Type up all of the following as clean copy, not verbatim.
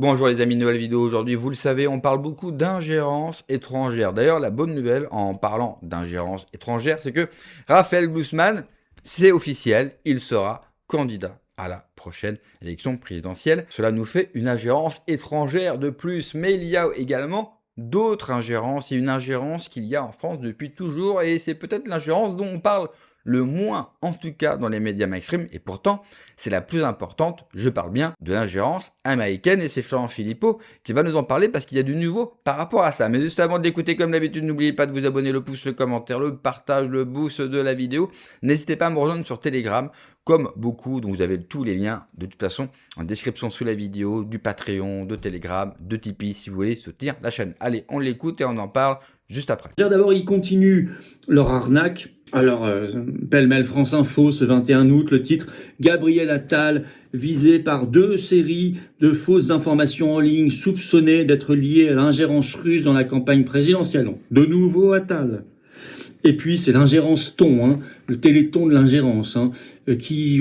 Bonjour les amis, nouvelle vidéo aujourd'hui. Vous le savez, on parle beaucoup d'ingérence étrangère. D'ailleurs, la bonne nouvelle en parlant d'ingérence étrangère, c'est que Raphaël Glucksmann, c'est officiel, il sera candidat à la prochaine élection présidentielle. Cela nous fait une ingérence étrangère de plus, mais il y a également d'autres ingérences et une ingérence qu'il y a en France depuis toujours et c'est peut-être l'ingérence dont on parle le moins, en tout cas dans les médias mainstream, et pourtant c'est la plus importante. Je parle bien de l'ingérence américaine et c'est Florent Philippot qui va nous en parler parce qu'il y a du nouveau par rapport à ça. Mais juste avant d'écouter, comme d'habitude, n'oubliez pas de vous abonner, le pouce, le commentaire, le partage, le boost de la vidéo. N'hésitez pas à me rejoindre sur Telegram, comme beaucoup, dont vous avez tous les liens de toute façon en description sous la vidéo, du Patreon, de Telegram, de Tipeee si vous voulez soutenir la chaîne. Allez, on l'écoute et on en parle juste après. D'abord, ils continuent leur arnaque. Alors, pêle-mêle France Info, ce 21 août, le titre « Gabriel Attal, visé par 2 séries de fausses informations en ligne soupçonnées d'être liées à l'ingérence russe dans la campagne présidentielle. » Donc, de nouveau Attal. Et puis, c'est l'ingérence ton, le téléthon de l'ingérence, qui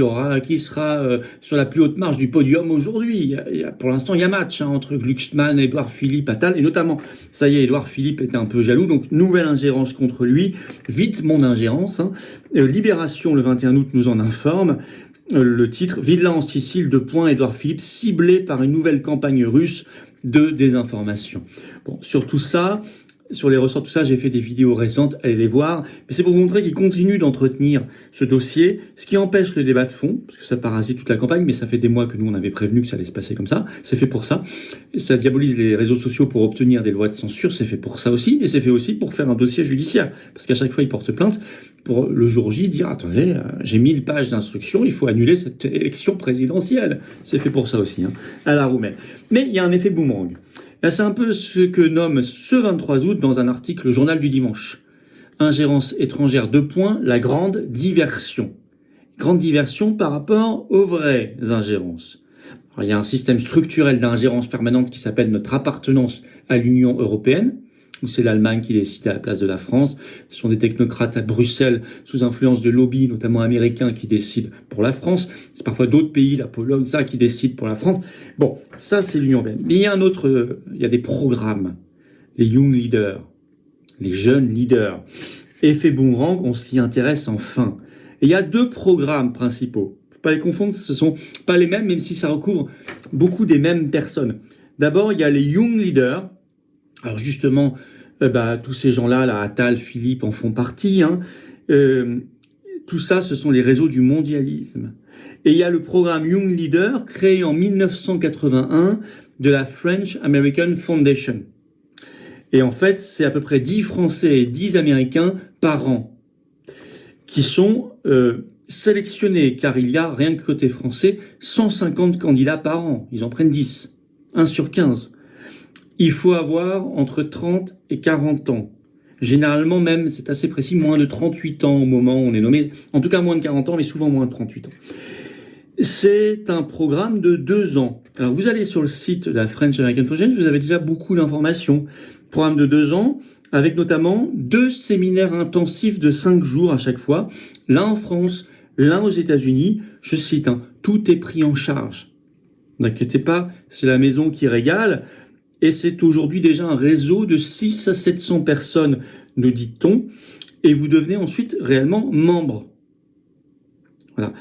sera sur la plus haute marche du podium aujourd'hui. Pour l'instant, il y a match entre Glucksmann, Édouard Philippe, Attal, et notamment, ça y est, Édouard Philippe était un peu jaloux, donc nouvelle ingérence contre lui, vite mon ingérence. Libération, le 21 août, nous en informe. Le titre, Villa en Sicile, Édouard Philippe, ciblé par une nouvelle campagne russe de désinformation. Bon, sur tout ça... Sur les ressorts, tout ça, j'ai fait des vidéos récentes, allez les voir. Mais c'est pour vous montrer qu'il continue d'entretenir ce dossier, ce qui empêche le débat de fond, parce que ça parasite toute la campagne, mais ça fait des mois que nous, on avait prévenu que ça allait se passer comme ça. C'est fait pour ça. Ça diabolise les réseaux sociaux pour obtenir des lois de censure, c'est fait pour ça aussi. Et c'est fait aussi pour faire un dossier judiciaire. Parce qu'à chaque fois, ils portent plainte pour le jour J dire, attendez, j'ai 1000 pages d'instructions, il faut annuler cette élection présidentielle. C'est fait pour ça aussi, à la roumaine. Mais il y a un effet boomerang. Là, c'est un peu ce que nomme ce 23 août dans un article le Journal du Dimanche. Ingérence étrangère, la grande diversion. Grande diversion par rapport aux vraies ingérences. Alors, il y a un système structurel d'ingérence permanente qui s'appelle notre appartenance à l'Union européenne, où c'est l'Allemagne qui décide à la place de la France. Ce sont des technocrates à Bruxelles, sous influence de lobbies, notamment américains, qui décident pour la France. C'est parfois d'autres pays, la Pologne, ça, qui décident pour la France. Bon, ça, c'est l'Union européenne. Mais il y a il y a des programmes. Les Young Leaders, les jeunes leaders. Effet boomerang, on s'y intéresse enfin. Et il y a 2 programmes principaux. Faut pas les confondre, ce sont pas les mêmes, même si ça recouvre beaucoup des mêmes personnes. D'abord, il y a les Young Leaders. Alors justement, tous ces gens-là, Attal, Philippe en font partie. Tout ça, ce sont les réseaux du mondialisme. Et il y a le programme Young Leader, créé en 1981 de la French American Foundation. Et en fait, c'est à peu près 10 Français et 10 Américains par an qui sont sélectionnés, car il y a, rien que côté français, 150 candidats par an. Ils en prennent 10, 1 sur 15. Il faut avoir entre 30 et 40 ans. Généralement même, c'est assez précis, moins de 38 ans au moment où on est nommé. En tout cas, moins de 40 ans, mais souvent moins de 38 ans. C'est un programme de 2 ans. Alors, vous allez sur le site de la French American Foundation, vous avez déjà beaucoup d'informations. Programme de 2 ans, avec notamment 2 séminaires intensifs de 5 jours à chaque fois. L'un en France, l'un aux États-Unis. Je cite, tout est pris en charge. N'inquiétez pas, c'est la maison qui régale. Et c'est aujourd'hui déjà un réseau de 600 à 700 personnes, nous dit-on, et vous devenez ensuite réellement membre. Voilà.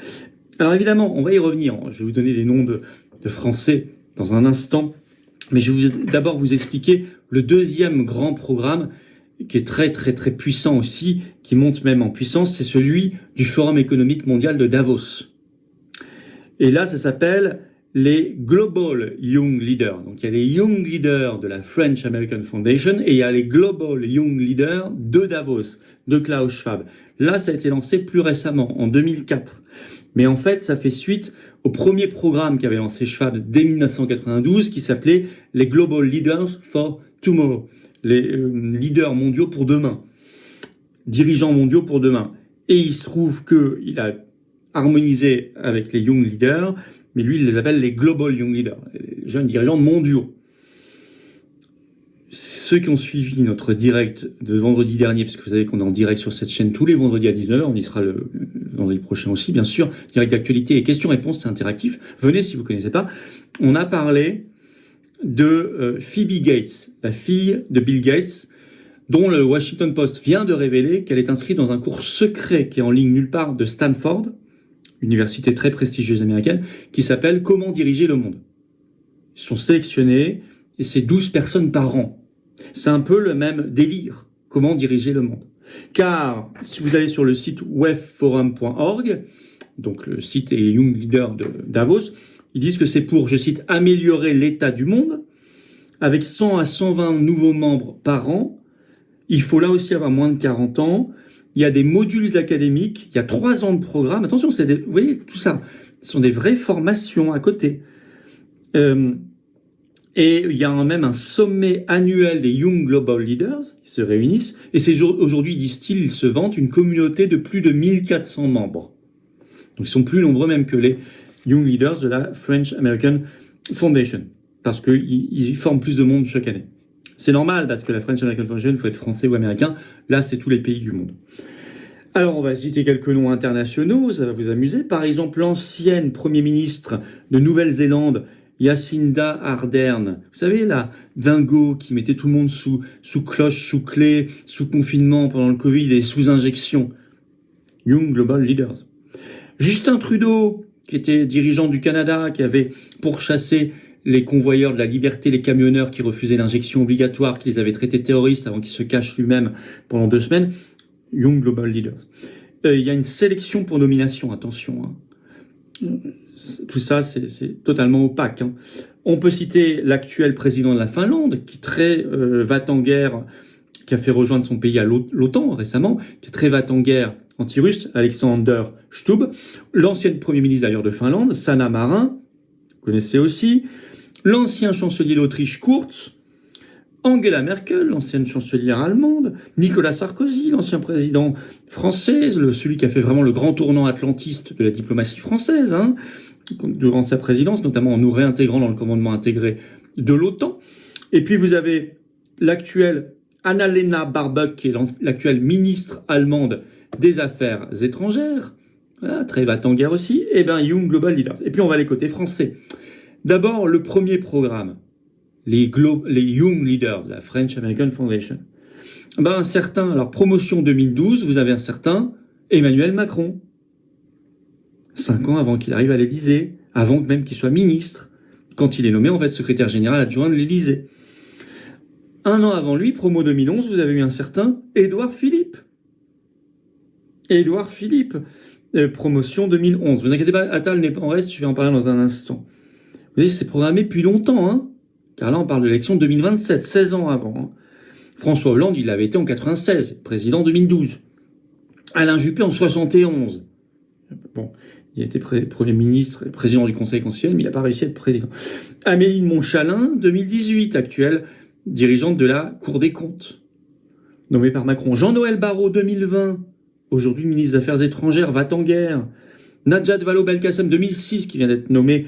Alors évidemment, on va y revenir. Je vais vous donner les noms de Français dans un instant, mais je vais d'abord vous expliquer le deuxième grand programme qui est très très très puissant aussi, qui monte même en puissance, c'est celui du Forum économique mondial de Davos. Et là, ça s'appelle les Global Young Leaders. Donc il y a les Young Leaders de la French American Foundation et il y a les Global Young Leaders de Davos, de Klaus Schwab. Là, ça a été lancé plus récemment, en 2004. Mais en fait, ça fait suite au premier programme qu'avait lancé Schwab dès 1992, qui s'appelait les Global Leaders for Tomorrow, les leaders mondiaux pour demain, dirigeants mondiaux pour demain. Et il se trouve qu'il a harmonisé avec les Young Leaders, mais lui, il les appelle les Global Young Leaders, les jeunes dirigeants mondiaux. Ceux qui ont suivi notre direct de vendredi dernier, parce que vous savez qu'on est en direct sur cette chaîne tous les vendredis à 19h, on y sera le vendredi prochain aussi, bien sûr, direct d'actualité et questions-réponses, c'est interactif. Venez si vous ne connaissez pas. On a parlé de Phoebe Gates, la fille de Bill Gates, dont le Washington Post vient de révéler qu'elle est inscrite dans un cours secret qui est en ligne nulle part de Stanford, université très prestigieuse américaine, qui s'appelle « Comment diriger le monde ». Ils sont sélectionnés et c'est 12 personnes par an. C'est un peu le même délire, comment diriger le monde. Car si vous allez sur le site webforum.org, donc le site des Young Leaders de Davos, ils disent que c'est pour, je cite, améliorer l'état du monde, avec 100 à 120 nouveaux membres par an. Il faut là aussi avoir moins de 40 ans. Il y a des modules académiques, il y a 3 ans de programme. Attention, vous voyez, tout ça, ce sont des vraies formations à côté. Et il y a même un sommet annuel des Young Global Leaders qui se réunissent. Et c'est aujourd'hui, disent-ils, ils se vantent une communauté de plus de 1400 membres. Donc ils sont plus nombreux même que les Young Leaders de la French American Foundation, parce qu'ils forment plus de monde chaque année. C'est normal, parce que la French American Foundation, il faut être français ou américain. Là, c'est tous les pays du monde. Alors, on va citer quelques noms internationaux, ça va vous amuser. Par exemple, l'ancienne Premier ministre de Nouvelle-Zélande, Jacinda Ardern. Vous savez, la dingo qui mettait tout le monde sous cloche, sous clé, sous confinement pendant le Covid et sous injection. Young Global Leaders. Justin Trudeau, qui était dirigeant du Canada, qui avait pourchassé les convoyeurs de la liberté, les camionneurs qui refusaient l'injection obligatoire, qui les avaient traités de terroristes avant qu'ils se cachent lui-même pendant 2 semaines. Young Global Leaders. Il y a une sélection pour nomination, attention. Tout ça, c'est totalement opaque. On peut citer l'actuel président de la Finlande, qui est très va-t-en-guerre, qui a fait rejoindre son pays à l'OTAN récemment, qui est très va-t-en-guerre anti-russe, Alexander Stubb. L'ancienne Premier ministre d'ailleurs de Finlande, Sanna Marin, vous connaissez aussi. L'ancien chancelier d'Autriche, Kurz. Angela Merkel, l'ancienne chancelière allemande, Nicolas Sarkozy, l'ancien président français, celui qui a fait vraiment le grand tournant atlantiste de la diplomatie française, durant sa présidence, notamment en nous réintégrant dans le commandement intégré de l'OTAN. Et puis vous avez l'actuelle Annalena Baerbock, qui est l'actuelle ministre allemande des Affaires étrangères, voilà, très va-t-en-guerre aussi, et bien Young Global Leaders. Et puis on va aller côté français. D'abord, le premier programme. Les Young Leaders de la French American Foundation. Un certain, alors promotion 2012, vous avez un certain Emmanuel Macron. 5 ans avant qu'il arrive à l'Élysée, avant même qu'il soit ministre, quand il est nommé en fait secrétaire général adjoint de l'Élysée. 1 an avant lui, promo 2011, vous avez eu un certain Édouard Philippe. Édouard Philippe, promotion 2011. Vous inquiétez pas, Attal n'est pas en reste, je vais en parler dans un instant. Vous voyez, c'est programmé depuis longtemps, car là, on parle de l'élection de 2027, 16 ans avant. François Hollande, il avait été en 96, président 2012. Alain Juppé en 71. Bon, il a été Premier ministre et président du Conseil constitutionnel, mais il n'a pas réussi à être président. Amélie de Montchalin, 2018, actuelle dirigeante de la Cour des comptes, nommée par Macron. Jean-Noël Barrot, 2020, aujourd'hui ministre des Affaires étrangères, va-t-en-guerre. Najat Vallaud-Belkacem, 2006, qui vient d'être nommée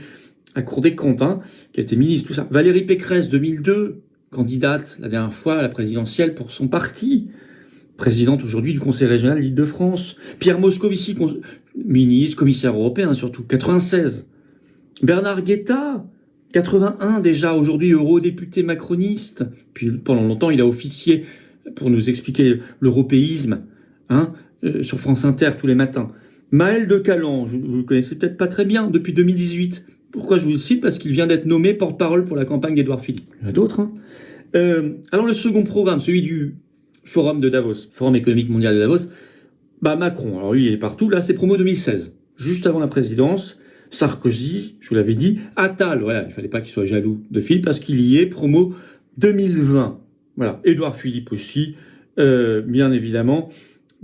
à Cour des comptes, qui a été ministre, tout ça. Valérie Pécresse, 2002, candidate la dernière fois à la présidentielle pour son parti, présidente aujourd'hui du Conseil régional d'Île-de-France. Pierre Moscovici, ministre, commissaire européen surtout, 96. Bernard Guetta, 81 déjà, aujourd'hui eurodéputé macroniste. Puis pendant longtemps, il a officié pour nous expliquer l'européisme sur France Inter tous les matins. Maël de Calan, vous le connaissez peut-être pas très bien, depuis 2018. Pourquoi je vous le cite? Parce qu'il vient d'être nommé porte-parole pour la campagne d'Édouard Philippe. Il y en a d'autres. Alors le second programme, celui du Forum de Davos, Forum économique mondial de Davos, Macron, alors lui il est partout, là c'est promo 2016, juste avant la présidence, Sarkozy, je vous l'avais dit, Attal, voilà, il fallait pas qu'il soit jaloux de Philippe parce qu'il y est, promo 2020. Voilà, Édouard Philippe aussi, bien évidemment,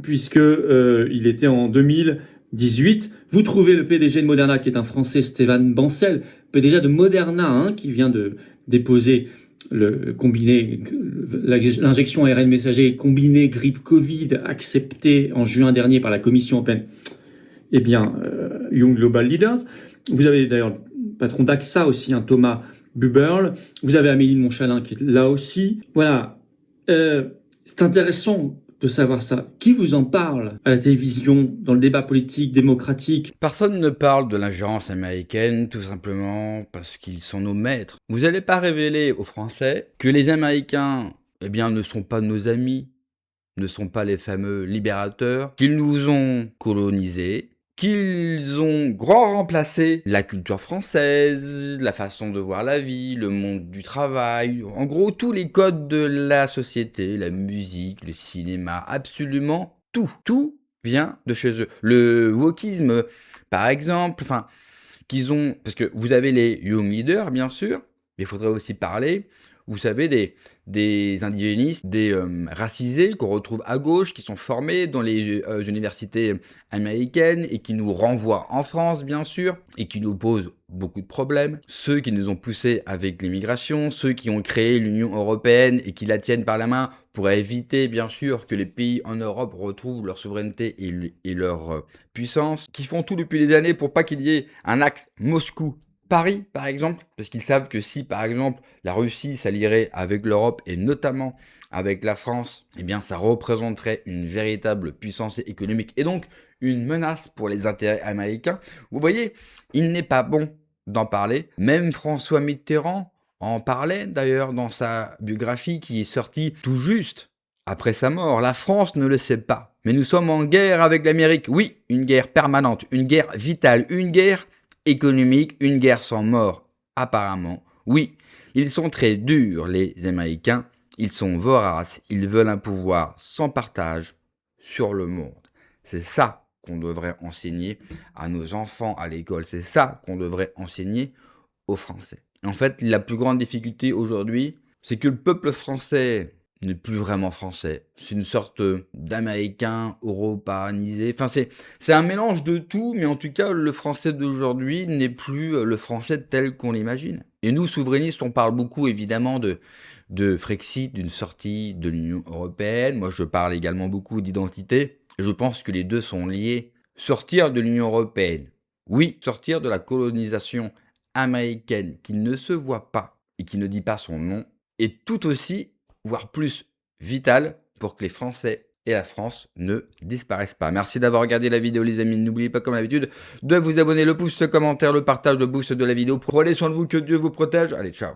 puisque il était en 2018. Vous trouvez le PDG de Moderna, qui est un Français, Stéphane Bancel, PDG de Moderna, qui vient de déposer l'injection ARN messager combinée grippe Covid, acceptée en juin dernier par la Commission européenne. Eh bien, Young Global Leaders. Vous avez d'ailleurs le patron d'AXA aussi, Thomas Buberl. Vous avez Amélie de Montchalin qui est là aussi. Voilà. C'est intéressant de savoir ça. Qui vous en parle à la télévision, dans le débat politique, démocratique? Personne ne parle de l'ingérence américaine, tout simplement parce qu'ils sont nos maîtres. Vous n'allez pas révéler aux Français que les Américains, eh bien, ne sont pas nos amis, ne sont pas les fameux libérateurs, qu'ils nous ont colonisés, qu'ils ont grand remplacé la culture française, la façon de voir la vie, le monde du travail, en gros tous les codes de la société, la musique, le cinéma, absolument tout. Tout vient de chez eux. Le wokisme, par exemple, enfin, qu'ils ont... Parce que vous avez les young leaders, bien sûr, mais il faudrait aussi parler, vous savez, des indigénistes, des racisés qu'on retrouve à gauche, qui sont formés dans les universités américaines et qui nous renvoient en France, bien sûr, et qui nous posent beaucoup de problèmes. Ceux qui nous ont poussés avec l'immigration, ceux qui ont créé l'Union européenne et qui la tiennent par la main pour éviter, bien sûr, que les pays en Europe retrouvent leur souveraineté et leur puissance, qui font tout depuis des années pour pas qu'il y ait un axe Moscou-Paris, par exemple, parce qu'ils savent que si, par exemple, la Russie s'allierait avec l'Europe et notamment avec la France, eh bien, ça représenterait une véritable puissance économique et donc une menace pour les intérêts américains. Vous voyez, il n'est pas bon d'en parler. Même François Mitterrand en parlait d'ailleurs dans sa biographie qui est sortie tout juste après sa mort. La France ne le sait pas, mais nous sommes en guerre avec l'Amérique. Oui, une guerre permanente, une guerre vitale, une guerre économique, une guerre sans mort, apparemment. Oui, ils sont très durs, les Américains. Ils sont voraces, ils veulent un pouvoir sans partage sur le monde. C'est ça qu'on devrait enseigner à nos enfants à l'école. C'est ça qu'on devrait enseigner aux Français. En fait, la plus grande difficulté aujourd'hui, c'est que le peuple français n'est plus vraiment français. C'est une sorte d'Américain européanisé. Enfin, c'est un mélange de tout, mais en tout cas, le français d'aujourd'hui n'est plus le français tel qu'on l'imagine. Et nous, souverainistes, on parle beaucoup, évidemment, de Frexit, d'une sortie de l'Union européenne. Moi, je parle également beaucoup d'identité. Je pense que les deux sont liés. Sortir de l'Union européenne, oui, sortir de la colonisation américaine qui ne se voit pas et qui ne dit pas son nom, est tout aussi, voire plus, vital pour que les Français et la France ne disparaissent pas. Merci d'avoir regardé la vidéo, les amis. N'oubliez pas, comme d'habitude, de vous abonner, le pouce, le commentaire, le partage, le boost de la vidéo. Prenez soin de vous, que Dieu vous protège. Allez, ciao.